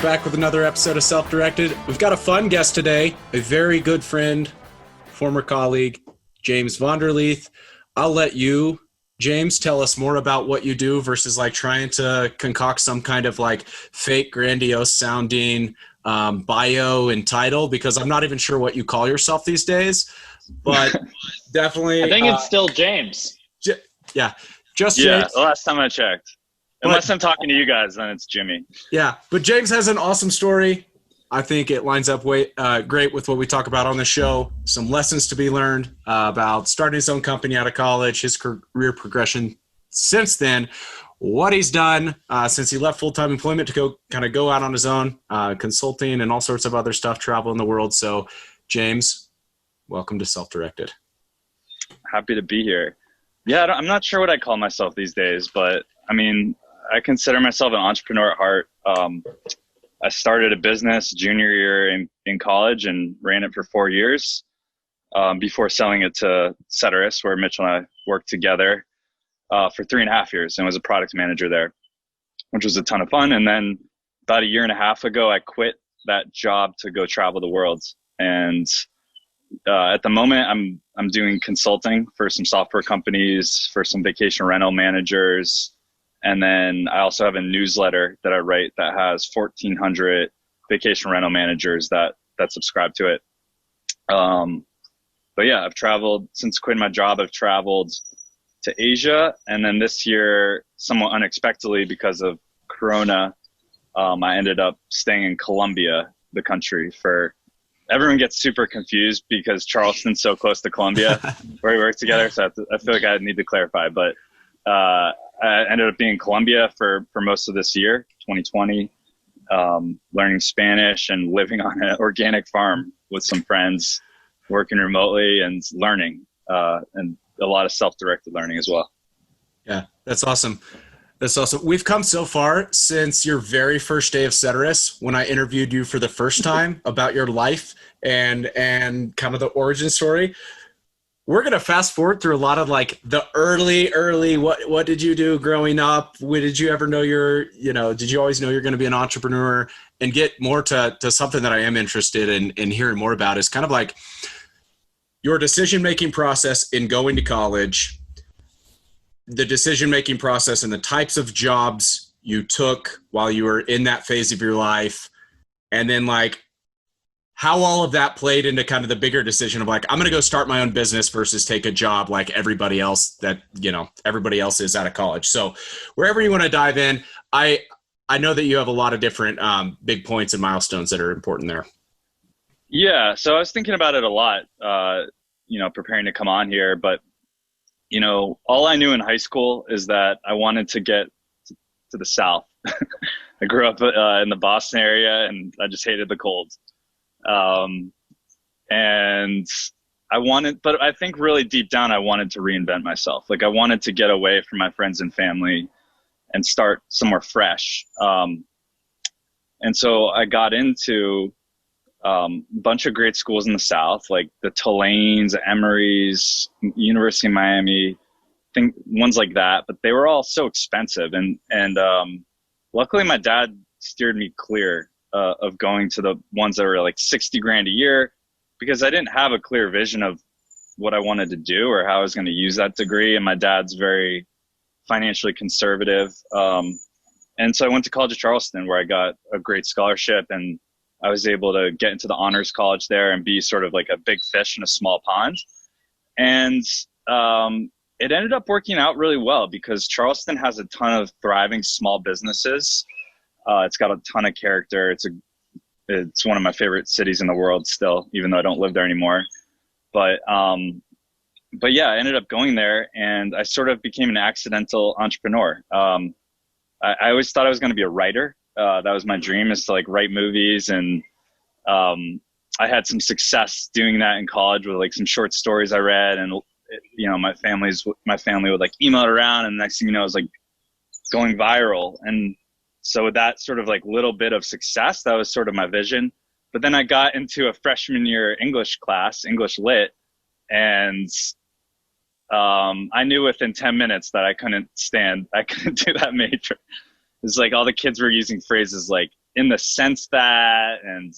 We're back with another episode of Self-Directed. We've got a fun guest today, a very good friend, former colleague, James Lieth. I'll let you, James, tell us more about what you do versus like trying to concoct some kind of like fake grandiose sounding bio and title, because I'm not even sure what you call yourself these days, but definitely. I think it's still James. Just James. Yeah, the last time I checked. Unless I'm talking to you guys, then it's Jimmy. Yeah, but James has an awesome story. I think it lines up great with what we talk about on the show. Some lessons to be learned about starting his own company out of college, his career progression since then, what he's done since he left full-time employment to go out on his own, consulting and all sorts of other stuff, traveling the world. So, James, welcome to Self-Directed. Happy to be here. Yeah, I'm not sure what I call myself these days, but I mean, I consider myself an entrepreneur at heart. I started a business junior year in college and ran it for 4 years before selling it to Ceterus, where Mitchell and I worked together for 3.5 years, and was a product manager there, which was a ton of fun. And then about 1.5 years ago, I quit that job to go travel the world. And at the moment, I'm doing consulting for some software companies, for some vacation rental managers. And then I also have a newsletter that I write that has 1,400 vacation rental managers that subscribe to it. But yeah, I've traveled since quitting my job. I've traveled to Asia, and then this year, somewhat unexpectedly because of Corona, I ended up staying in Colombia, the country. Everyone gets super confused because Charleston's so close to Colombia, where we work together. So I feel like I need to clarify, but I ended up being in Colombia for most of this year, 2020, learning Spanish and living on an organic farm with some friends, working remotely and learning, and a lot of self-directed learning as well. Yeah, that's awesome. That's awesome. We've come so far since your very first day of Ceterus, when I interviewed you for the first time about your life and kind of the origin story. We're going to fast forward through a lot of like the early, what did you do growing up? When did you ever know did you always know you're going to be an entrepreneur, and get more to something that I am interested in hearing more about is kind of like your decision-making process in going to college, the decision-making process and the types of jobs you took while you were in that phase of your life. And then like, how all of that played into kind of the bigger decision of like, I'm going to go start my own business versus take a job like everybody else everybody else is out of college. So wherever you want to dive in, I know that you have a lot of different big points and milestones that are important there. Yeah. So I was thinking about it a lot, preparing to come on here, but all I knew in high school is that I wanted to get to the South. I grew up in the Boston area, and I just hated the cold. And but I think really deep down, I wanted to reinvent myself. Like I wanted to get away from my friends and family and start somewhere fresh. And so I got into, a bunch of great schools in the South, like the Tulanes, Emory's, University of Miami, ones like that, but they were all so expensive. And luckily my dad steered me clear of going to the ones that were like $60,000 a year, because I didn't have a clear vision of what I wanted to do or how I was going to use that degree. And my dad's very financially conservative. And so I went to College of Charleston, where I got a great scholarship, and I was able to get into the honors college there and be sort of like a big fish in a small pond. And it ended up working out really well, because Charleston has a ton of thriving small businesses. It's got a ton of character. It's one of my favorite cities in the world still, even though I don't live there anymore. But yeah, I ended up going there, and I sort of became an accidental entrepreneur. I always thought I was going to be a writer. That was my dream, is to like write movies. And I had some success doing that in college with like some short stories I read, and my family would like email it around, and the next thing you know, it was like going viral. And so with that sort of like little bit of success, that was sort of my vision. But then I got into a freshman year English class, English Lit, and I knew within 10 minutes that I couldn't do that major. It's like all the kids were using phrases like in the sense that, and,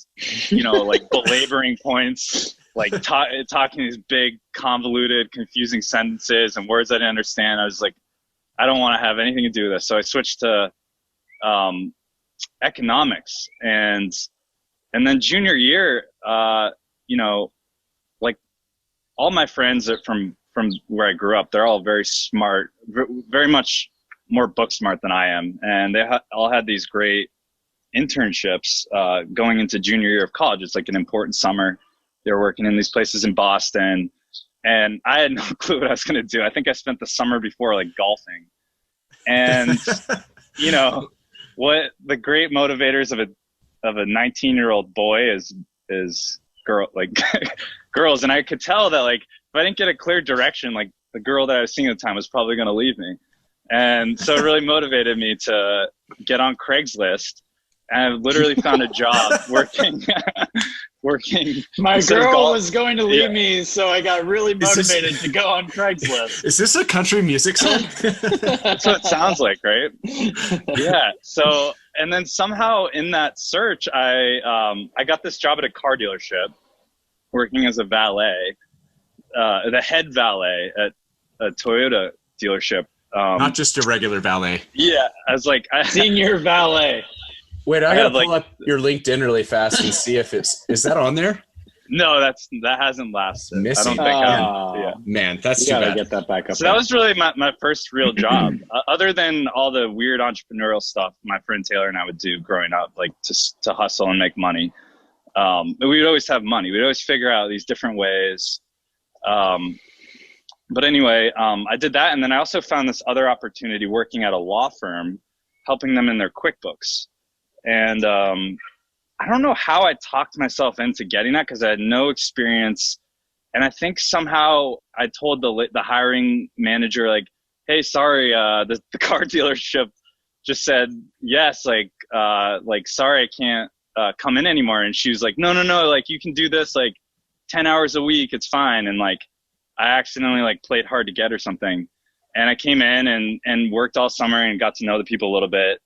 you know, like belaboring points, like talking these big, convoluted, confusing sentences and words I didn't understand. I was like, I don't want to have anything to do with this. So I switched to economics, and then junior year, you know, like all my friends are from where I grew up. They're all very smart, very much more book smart than I am, and they all had these great internships going into junior year of college. It's like an important summer. They were working in these places in Boston, and I had no clue what I was going to do. I think I spent the summer before like golfing, and you know what the great motivators of a 19-year-old boy is girls. And I could tell that like if I didn't get a clear direction, like the girl that I was seeing at the time was probably going to leave me. And so it really motivated me to get on Craigslist. And I literally found a job working. My girl was going to leave me, so I got really motivated to go on Craigslist. Is this a country music song? That's what it sounds like, right? Yeah. So, and then somehow in that search, I got this job at a car dealership, working as a valet, the head valet at a Toyota dealership. Not just a regular valet. Yeah, I was like senior valet. Wait, I gotta pull up your LinkedIn really fast and see if is that on there? No, that hasn't lasted. Missing. I don't think. Yeah. Man, that's you too gotta bad. Get that back up. So that was really my first real job, other than all the weird entrepreneurial stuff my friend Taylor and I would do growing up, like to hustle and make money. But we would always have money. We'd always figure out these different ways. But anyway, I did that, and then I also found this other opportunity working at a law firm, helping them in their QuickBooks. And I don't know how I talked myself into getting that because I had no experience. And I think somehow I told the hiring manager, like, hey, sorry, the car dealership just said yes, like sorry, I can't come in anymore. And she was like, no, like you can do this like 10 hours a week, it's fine. And like I accidentally like played hard to get or something. And I came in and worked all summer and got to know the people a little bit.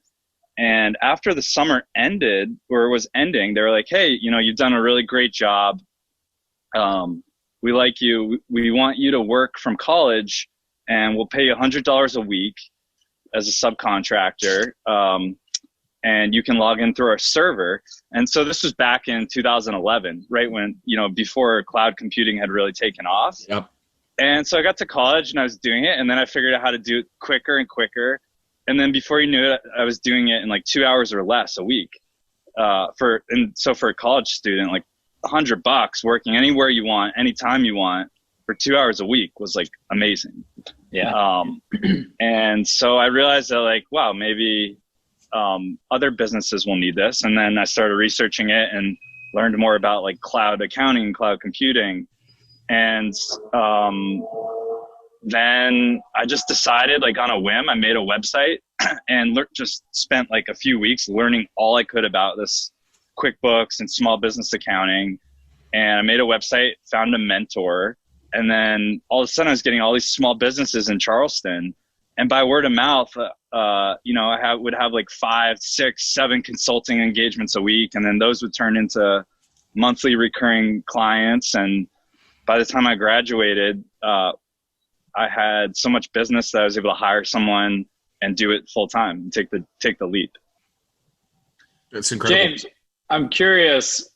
And after the summer ended, or was ending, they were like, hey, you know, you've done a really great job. We like you. We want you to work from college, and we'll pay you $100 a week as a subcontractor. And you can log in through our server. And so this was back in 2011, right when, you know, before cloud computing had really taken off. Yep. And so I got to college and I was doing it, and then I figured out how to do it quicker and quicker. And then before you knew it, I was doing it in like 2 hours or less a week. So for a college student, like $100 working anywhere you want, anytime you want for 2 hours a week was like amazing. Yeah. And so I realized that like, wow, maybe other businesses will need this. And then I started researching it and learned more about like cloud accounting, cloud computing. And then I just decided, like on a whim, I made a website and just spent like a few weeks learning all I could about this QuickBooks and small business accounting. And I made a website, found a mentor, and then all of a sudden I was getting all these small businesses in Charleston. And by word of mouth, you know, I would have like 5, 6, 7 consulting engagements a week, and then those would turn into monthly recurring clients. And by the time I graduated, I had so much business that I was able to hire someone and do it full time and take the leap. That's incredible. James, I'm curious.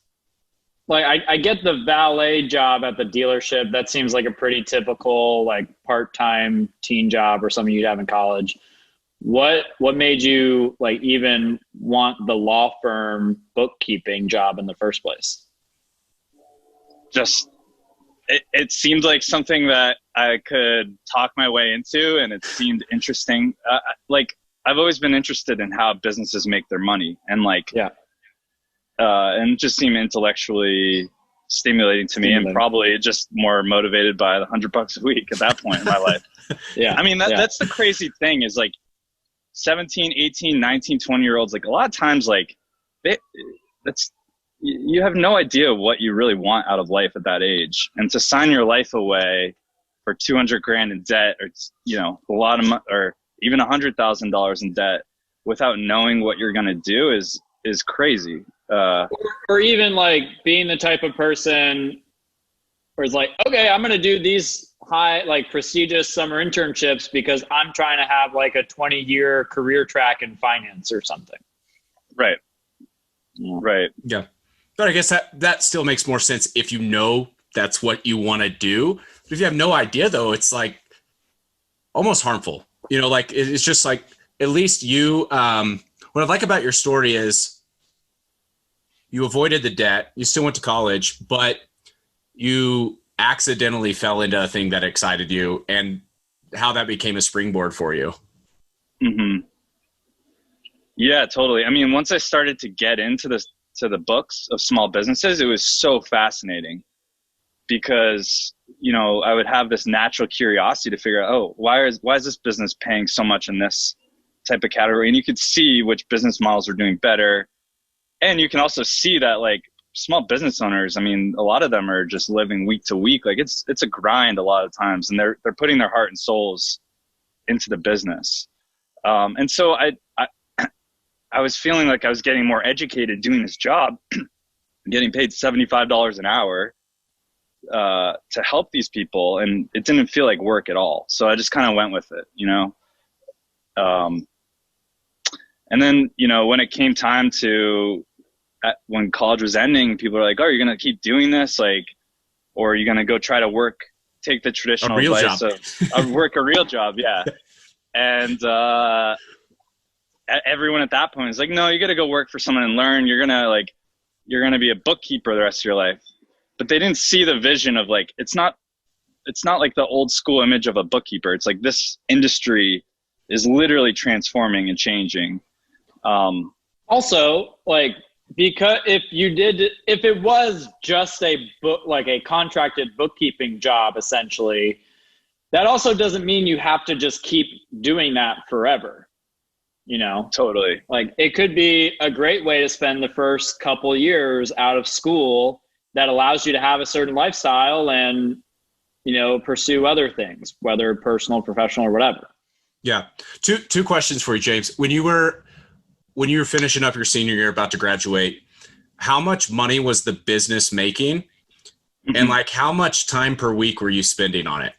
Like, I get the valet job at the dealership. That seems like a pretty typical, like, part-time teen job or something you'd have in college. What made you, like, even want the law firm bookkeeping job in the first place? Just, it seemed like something that I could talk my way into, and it seemed interesting. Like, I've always been interested in how businesses make their money, and like, yeah. And it just seemed intellectually stimulating to me, and probably just more motivated by the $100 a week at that point in my life. Yeah. I mean, that's the crazy thing is like 17, 18, 19, 20-year-olds, like a lot of times, like you have no idea what you really want out of life at that age. And to sign your life away for $200,000 in debt, or, you know, a lot of or even $100,000 in debt without knowing what you're going to do is is crazy. Or even like being the type of person where it's like, okay, I'm going to do these high, like prestigious summer internships because I'm trying to have like a 20-year career track in finance or something. Right. Yeah. Right. Yeah. But I guess that still makes more sense if you know that's what you want to do. But if you have no idea, though, it's like almost harmful. Like it's just like, at least you, what I like about your story is you avoided the debt. You still went to college, but you accidentally fell into a thing that excited you, and how that became a springboard for you. Mm-hmm. Yeah, totally. I mean, once I started to get into the books of small businesses, it was so fascinating because, I would have this natural curiosity to figure out, oh, why is this business paying so much in this type of category? And you could see which business models are doing better. And you can also see that like small business owners, I mean, a lot of them are just living week to week. Like it's a grind a lot of times, and they're putting their heart and souls into the business. And so I was feeling like I was getting more educated doing this job, getting paid $75 an hour to help these people, and it didn't feel like work at all. So I just kind of went with it, and then, when it came time to, when college was ending, people were like, oh, you're going to keep doing this? Like, or are you going to go try to take the traditional advice of work a real job? Yeah. And everyone at that point is like, no, you got to go work for someone and learn. You're going to be a bookkeeper the rest of your life. But they didn't see the vision of like, it's not like the old school image of a bookkeeper. It's like this industry is literally transforming and changing. Also, like, because if it was just a book, like a contracted bookkeeping job, essentially, that also doesn't mean you have to just keep doing that forever. Totally. Like it could be a great way to spend the first couple years out of school that allows you to have a certain lifestyle and, pursue other things, whether personal, professional, or whatever. Yeah. Two questions for you, James. When you were finishing up your senior year, about to graduate, how much money was the business making? Mm-hmm. And like, how much time per week were you spending on it?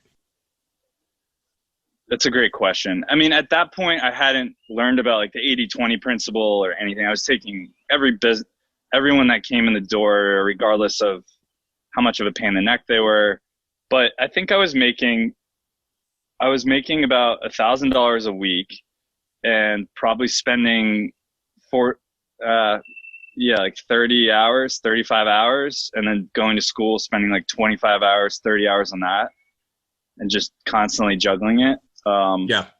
That's a great question. I mean, at that point, I hadn't learned about like the 80-20 principle or anything. I was taking everyone that came in the door, regardless of how much of a pain in the neck they were. But I think I was making about $1,000 a week, and probably spending like 30 hours, 35 hours, and then going to school, spending like 25 hours, 30 hours on that, and just constantly juggling it.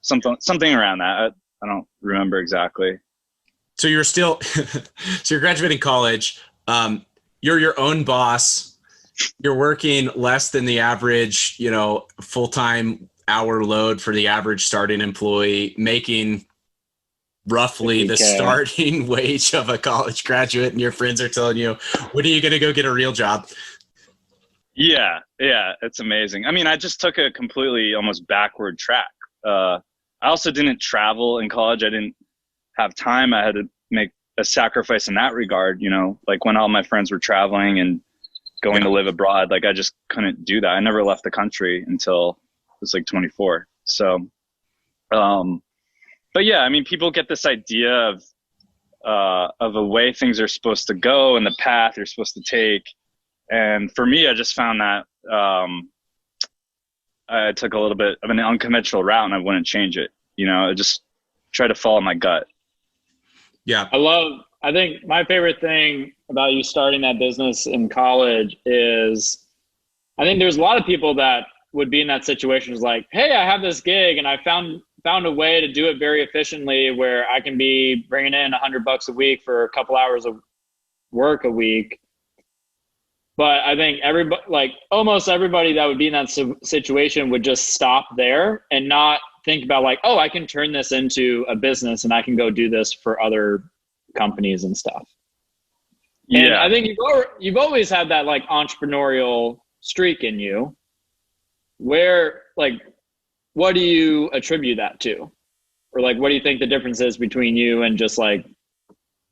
Something around that. I don't remember exactly. So you're still, you're graduating college. You're your own boss. You're working less than the average, full-time hour load for the average starting employee, making roughly the starting wage of a college graduate, and your friends are telling you, when are you going to go get a real job? Yeah, it's amazing. I mean, I just took a completely almost backward track. I also didn't travel in college. I didn't have time. I had to make a sacrifice in that regard, like when all my friends were traveling and going to live abroad, like I just couldn't do that. I never left the country until I was like 24. So, but yeah, I mean, people get this idea of a way things are supposed to go and the path you're supposed to take. And for me, I just found that I took a little bit of an unconventional route, and I wouldn't change it. I just try to follow my gut. Yeah. I think my favorite thing about you starting that business in college is I think there's a lot of people that would be in that situation is like, hey, I have this gig and I found a way to do it very efficiently where I can be bringing in $100 a week for a couple hours of work a week. But I think almost everybody that would be in that situation would just stop there and not think about like, oh, I can turn this into a business and I can go do this for other companies and stuff. Yeah. And I think you've always had that like entrepreneurial streak in you. Where, like, what do you attribute that to? Or like, what do you think the difference is between you and just like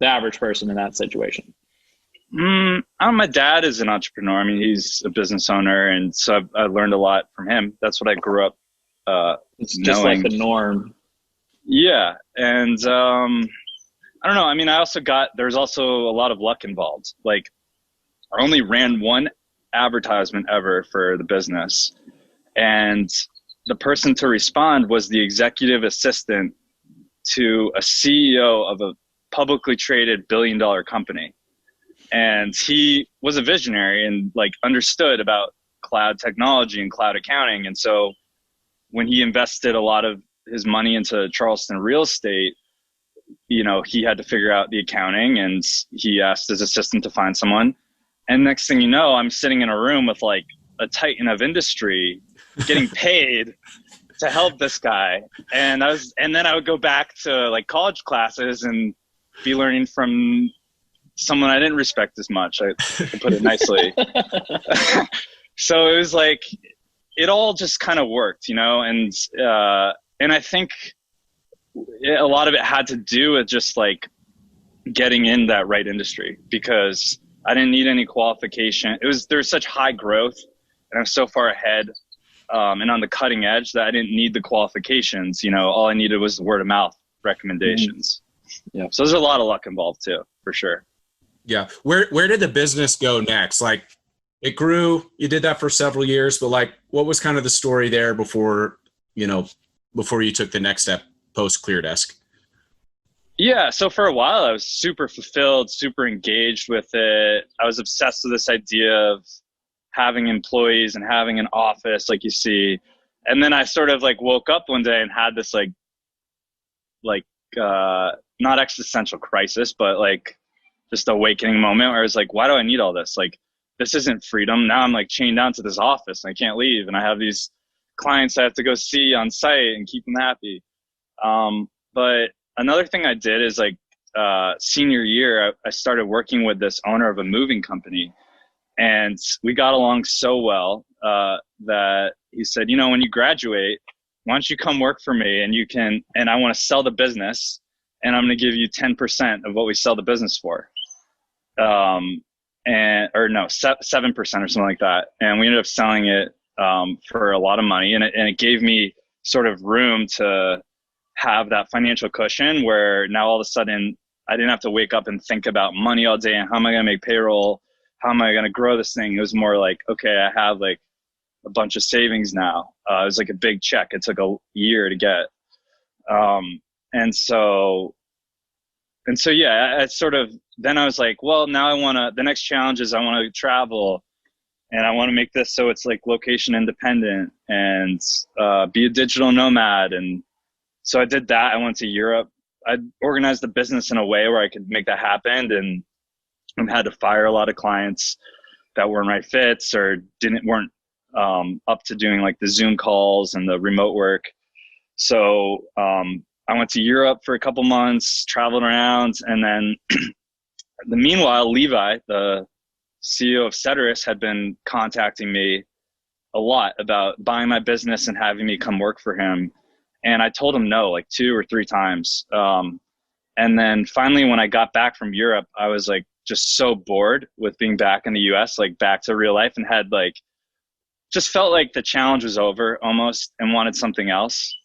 the average person in that situation? My dad is an entrepreneur. I mean, he's a business owner, and so I learned a lot from him. That's what I grew up It's just knowing. like the norm. Yeah, and I don't know. I mean, there's also a lot of luck involved. Like, I only ran one advertisement ever for the business, and the person to respond was the executive assistant to a CEO of a publicly traded billion-dollar company. And he was a visionary and like understood about cloud technology and cloud accounting. And so when he invested a lot of his money into Charleston real estate, you know, he had to figure out the accounting, and he asked his assistant to find someone. And next thing you know, I'm sitting in a room with like a titan of industry getting paid to help this guy. And then I would go back to like college classes and be learning from someone I didn't respect as much, to put it nicely. So it was like, it all just kind of worked, you know? And I think a lot of it had to do with just like getting in that right industry, because I didn't need any qualification. There's such high growth, and I'm so far ahead and on the cutting edge that I didn't need the qualifications. You know, all I needed was the word of mouth recommendations. Yeah. So there's a lot of luck involved too, for sure. Yeah. Where did the business go next? Like, it grew, you did that for several years, but like, what was kind of the story there before you took the next step post Cleardest? Yeah. So for a while I was super fulfilled, super engaged with it. I was obsessed with this idea of having employees and having an office like you see. And then I sort of like woke up one day and had this like not existential crisis, but like just awakening moment where I was like, why do I need all this? Like, this isn't freedom. Now I'm like chained down to this office and I can't leave. And I have these clients I have to go see on site and keep them happy. But another thing I did is like, senior year, I started working with this owner of a moving company, and we got along so well, that he said, you know, when you graduate, why don't you come work for me, and I want to sell the business, and I'm going to give you 10% of what we sell the business for. 7% or something like that. And we ended up selling it, for a lot of money. And it gave me sort of room to have that financial cushion where now all of a sudden I didn't have to wake up and think about money all day and how am I going to make payroll? How am I going to grow this thing? It was more like, okay, I have like a bunch of savings now. It was like a big check. It took a year to get. And so yeah, then I was like, well, now the next challenge is I want to travel, and I want to make this so it's like location independent and be a digital nomad. And so I did that. I went to Europe. I organized the business in a way where I could make that happen, and I had to fire a lot of clients that weren't right fits or weren't up to doing like the Zoom calls and the remote work. So I went to Europe for a couple months, traveled around, and then meanwhile, Levi, the CEO of Ceterus, had been contacting me a lot about buying my business and having me come work for him. And I told him no, like 2 or 3 times. And then finally, when I got back from Europe, I was like just so bored with being back in the US, like back to real life, and had like, just felt like the challenge was over almost and wanted something else.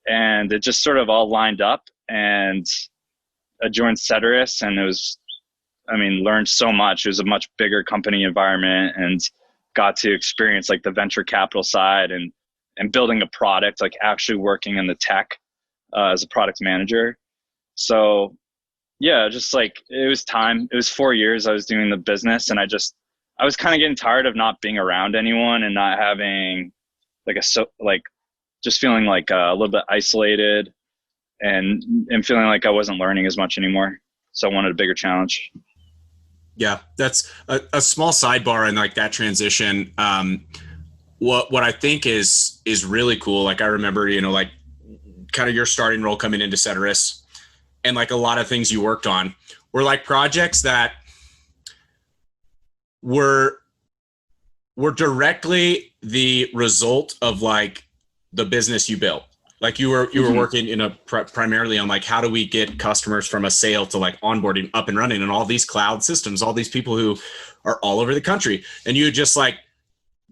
And it just sort of all lined up, and I joined Ceterus, and learned so much. It was a much bigger company environment, and got to experience like the venture capital side and building a product, like actually working in the tech as a product manager. So yeah, just like it was time. It was 4 years I was doing the business, and I was kind of getting tired of not being around anyone and not having just feeling like a little bit isolated and feeling like I wasn't learning as much anymore. So I wanted a bigger challenge. Yeah, that's a small sidebar in like that transition. What I think is really cool. Like I remember, like kind of your starting role coming into Ceterus, and like a lot of things you worked on were like projects that were directly the result of like the business you built. Like you were working primarily on like, how do we get customers from a sale to like onboarding up and running, and all these cloud systems, all these people who are all over the country, and you just like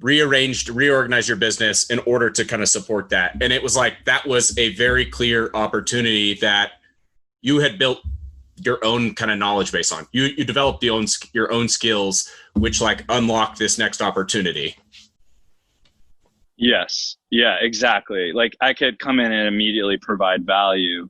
reorganized your business in order to kind of support that. And it was like, that was a very clear opportunity that you had built your own kind of knowledge base on. You developed your own skills, which like unlocked this next opportunity. Yes. Yeah, exactly. Like I could come in and immediately provide value,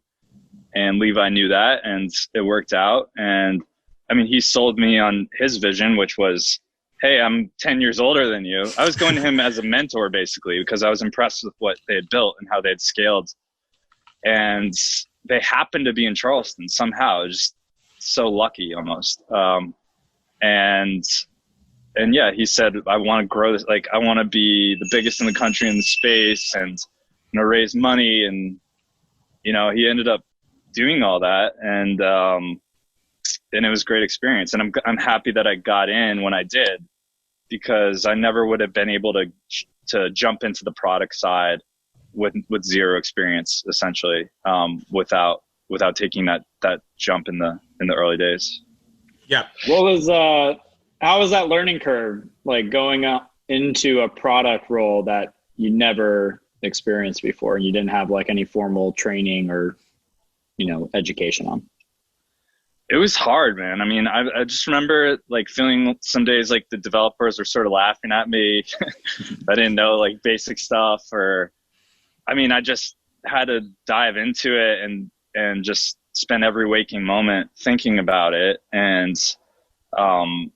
and Levi knew that, and it worked out. And I mean, he sold me on his vision, which was, hey, I'm 10 years older than you. I was going to him as a mentor basically, because I was impressed with what they had built and how they had scaled. And they happened to be in Charleston somehow, just so lucky almost. And yeah, he said, I want to grow this. Like, I want to be the biggest in the country in the space, and raise money. And, he ended up doing all that. And it was a great experience. And I'm happy that I got in when I did, because I never would have been able to jump into the product side with zero experience, essentially, without taking that jump in the early days. Yeah. How was that learning curve, like going up into a product role that you never experienced before, and you didn't have like any formal training or, education on? It was hard, man. I mean, I just remember like feeling some days like the developers were sort of laughing at me. I didn't know like basic stuff, I just had to dive into it and just spend every waking moment thinking about it, and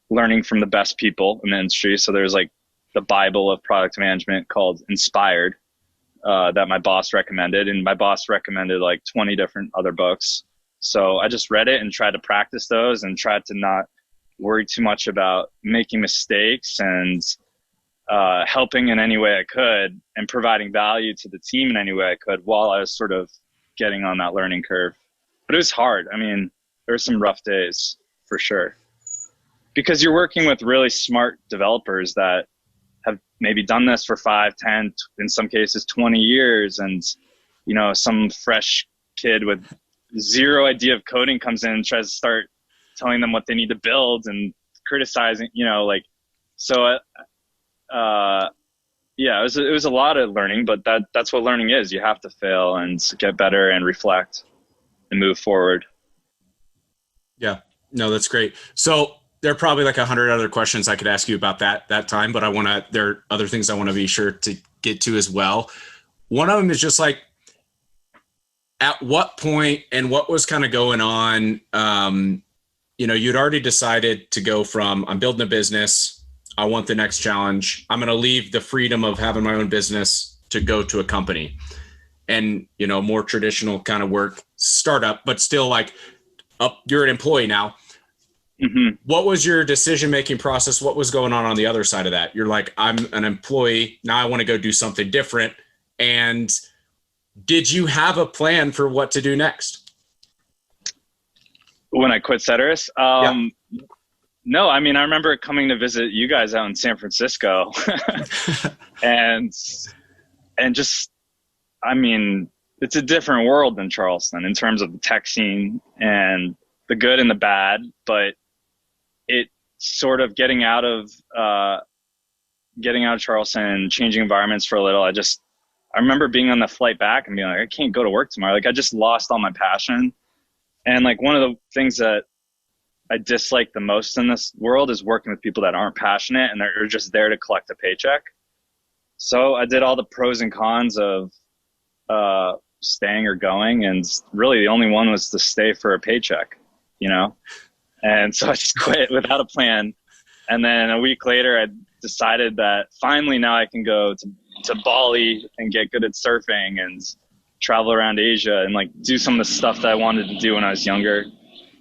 learning from the best people in the industry. So there's like the Bible of product management called Inspired, that my boss recommended, and my boss recommended like 20 different other books. So I just read it and tried to practice those, and tried to not worry too much about making mistakes, and helping in any way I could, and providing value to the team in any way I could, while I was sort of getting on that learning curve. But it was hard. I mean, there were some rough days for sure, because you're working with really smart developers that have maybe done this for 5, 10, in some cases 20 years. And, some fresh kid with zero idea of coding comes in and tries to start telling them what they need to build and criticizing, so, yeah, it was a lot of learning, but that's what learning is. You have to fail and get better and reflect and move forward. Yeah, no, that's great. So there are probably like 100 other questions I could ask you about that time, but there are other things I want to be sure to get to as well. One of them is just like, at what point and what was kind of going on, you'd already decided to go from, I'm building a business, I want the next challenge, I'm going to leave the freedom of having my own business to go to a company, and, more traditional kind of work, startup, but still like you're an employee now. Mm-hmm. What was your decision-making process? What was going on the other side of that? You're like, I'm an employee. Now I want to go do something different. And did you have a plan for what to do next? When I quit Ceterus? No, I mean, I remember coming to visit you guys out in San Francisco and just, I mean, it's a different world than Charleston in terms of the tech scene and the good and the bad, but it sort of getting out of Charleston, changing environments for a little. I remember being on the flight back and being like, I can't go to work tomorrow. Like I just lost all my passion. And like one of the things that I dislike the most in this world is working with people that aren't passionate and they're just there to collect a paycheck. So I did all the pros and cons of staying or going, and really the only one was to stay for a paycheck, And so I just quit without a plan. And then a week later, I decided that finally now I can go to Bali and get good at surfing and travel around Asia and like do some of the stuff that I wanted to do when I was younger.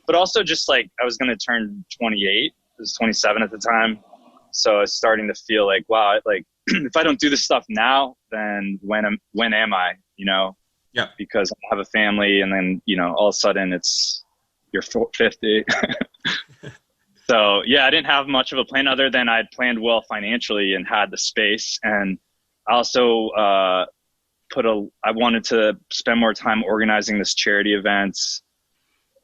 But also just like I was going to turn 28. I was 27 at the time. So I was starting to feel like, wow, like if I don't do this stuff now, then when am I, Yeah. Because I have a family, and then, all of a sudden you're 50. So yeah, I didn't have much of a plan other than I'd planned well financially and had the space. And I also I wanted to spend more time organizing this charity events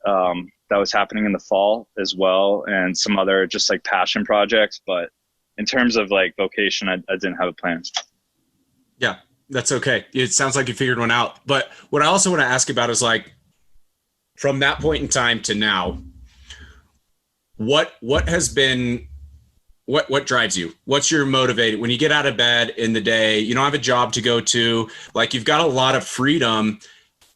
that was happening in the fall as well, and some other just like passion projects. But in terms of like vocation, I didn't have a plan. Yeah, that's okay. It sounds like you figured one out. But what I also want to ask about is like, from that point in time to now, what has been, what drives you? What's your motivator when you get out of bed in the day? You don't have a job to go to, like you've got a lot of freedom,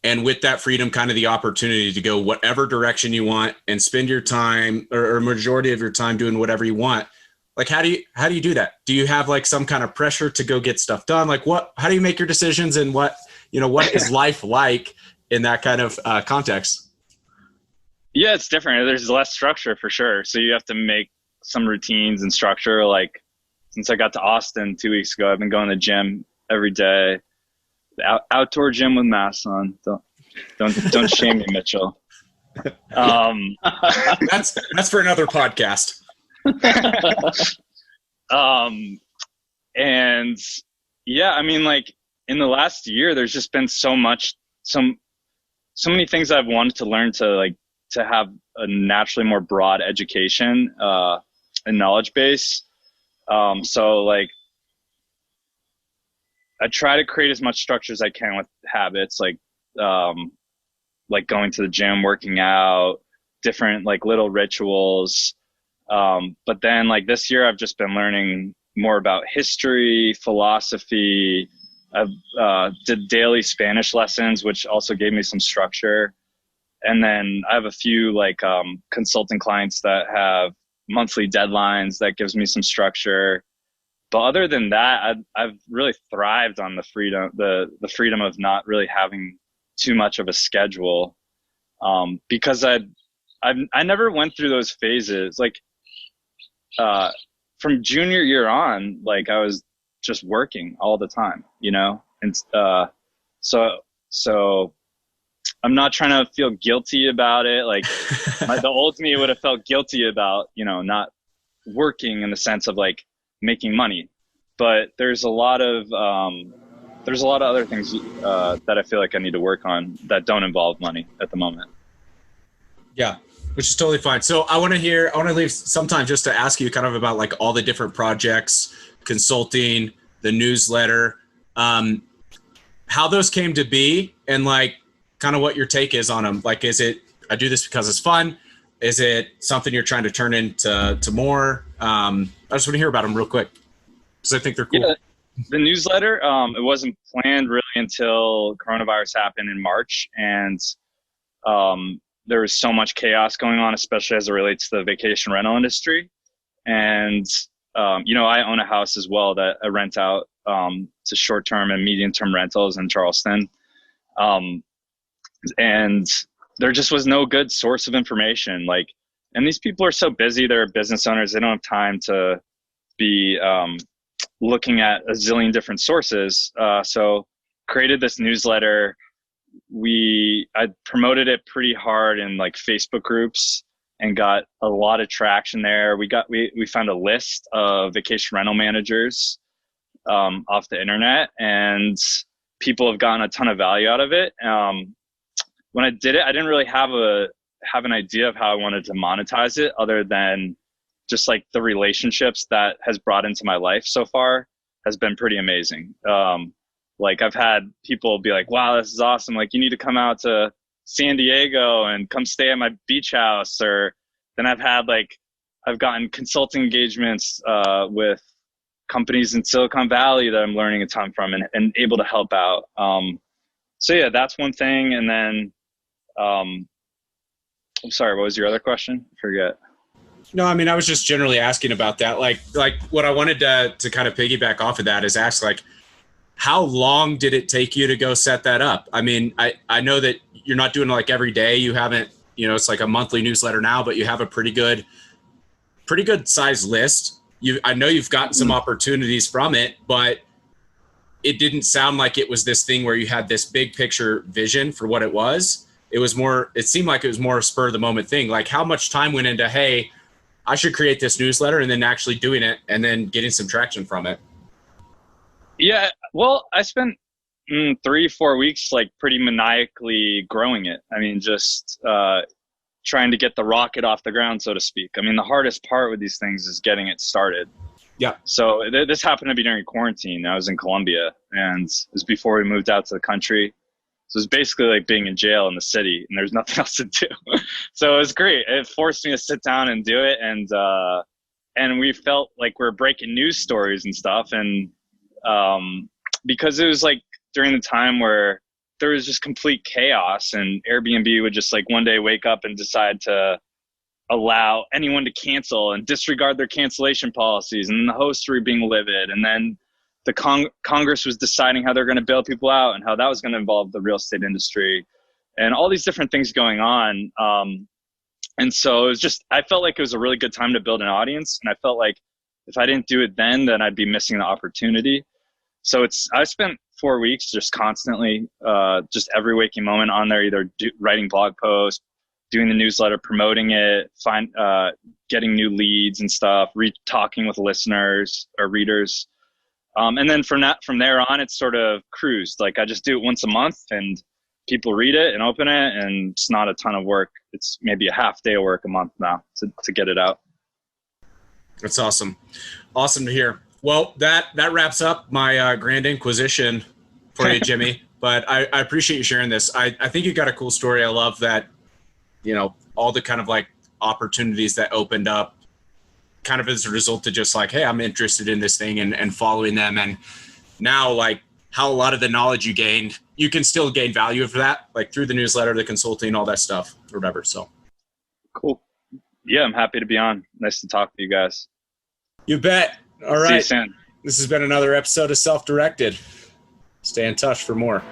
and with that freedom, kind of the opportunity to go whatever direction you want and spend your time or majority of your time doing whatever you want. Like, how do you do that? Do you have like some kind of pressure to go get stuff done? Like how do you make your decisions, and what is life like in that kind of context? Yeah, it's different. There's less structure for sure. So you have to make some routines and structure. Like since I got to Austin 2 weeks ago, I've been going to the gym every day, the outdoor gym with masks on. Don't shame me, Mitchell. That's for another podcast. And yeah, I mean, like in the last year, there's just been so many things I've wanted to learn to have a naturally more broad education, and knowledge base. So like, I try to create as much structure as I can with habits, like going to the gym, working out, different like little rituals. But then like this year I've just been learning more about history, philosophy. I've did daily Spanish lessons, which also gave me some structure. And then I have a few like consulting clients that have monthly deadlines that gives me some structure. But other than that, I've really thrived on the freedom of not really having too much of a schedule, because I never went through those phases. Like from junior year on, like I was just working all the time, and so I'm not trying to feel guilty about it. Like the old me would have felt guilty about not working in the sense of like making money, but there's a lot of other things that I feel like I need to work on that don't involve money at the moment. Yeah, which is totally fine. So I want to leave some time just to ask you kind of about like all the different projects, consulting, the newsletter, how those came to be, and like kind of what your take is on them. Like, is it, I do this because it's fun? Is it something you're trying to turn into more? I just want to hear about them real quick, because I think they're cool. Yeah, the newsletter, it wasn't planned really until coronavirus happened in March. And there was so much chaos going on, especially as it relates to the vacation rental industry. And, I own a house as well that I rent out to short-term and medium-term rentals in Charleston. And there just was no good source of information. Like, and these people are so busy, they're business owners, they don't have time to be looking at a zillion different sources. So created this newsletter. I promoted it pretty hard in like Facebook groups and got a lot of traction there. We found a list of vacation rental managers off the internet, and people have gotten a ton of value out of it. When I did it, I didn't really have an idea of how I wanted to monetize it, other than just like the relationships that has brought into my life so far has been pretty amazing. Like I've had people be like, wow, this is awesome. Like you need to come out to San Diego and come stay at my beach house. Or then I've gotten consulting engagements with companies in Silicon Valley that I'm learning a ton from and able to help out. So yeah, that's one thing. And then, I'm sorry, what was your other question? I forget. No, I mean, I was just generally asking about that. Like what I wanted to kind of piggyback off of that is ask, like, how long did it take you to go set that up? I mean, I know that you're not doing it like every day. You haven't, it's like a monthly newsletter now, but you have a pretty good size list. I know you've gotten some opportunities from it, but it didn't sound like it was this thing where you had this big picture vision for what it was. It seemed like it was more a spur of the moment thing. Like how much time went into, hey, I should create this newsletter, and then actually doing it and then getting some traction from it? Yeah, well, I spent 3-4 weeks, like pretty maniacally growing it. I mean, just trying to get the rocket off the ground, so to speak. I mean, the hardest part with these things is getting it started. Yeah. So this happened to be during quarantine. I was in Colombia, and it was before we moved out to the country. So it was basically like being in jail in the city, and there's nothing else to do. So it was great. It forced me to sit down and do it, and we felt like we were breaking news stories and stuff. And because it was like during the time where there was just complete chaos, and Airbnb would just like one day wake up and decide to allow anyone to cancel and disregard their cancellation policies, and the hosts were being livid, and then the Congress was deciding how they're going to bail people out and how that was going to involve the real estate industry and all these different things going on. And so it was just, I felt like it was a really good time to build an audience, and I felt like if I didn't do it then I'd be missing the opportunity. So I spent 4 weeks just constantly, just every waking moment on there, either writing blog posts, doing the newsletter, promoting it, getting new leads and stuff, talking with listeners or readers. And then from there on, it's sort of cruised. Like I just do it once a month, and people read it and open it, and it's not a ton of work. It's maybe a half day of work a month now to get it out. That's awesome. Awesome to hear. Well, that wraps up my Grand Inquisition for you, Jimmy. But I appreciate you sharing this. I think you got a cool story. I love that, all the kind of like opportunities that opened up kind of as a result of just like, hey, I'm interested in this thing and following them. And now like how a lot of the knowledge you gained, you can still gain value for that, like through the newsletter, the consulting, all that stuff or whatever. So cool. Yeah, I'm happy to be on. Nice to talk to you guys. You bet. All right. See you soon. This has been another episode of Self-Directed. Stay in touch for more.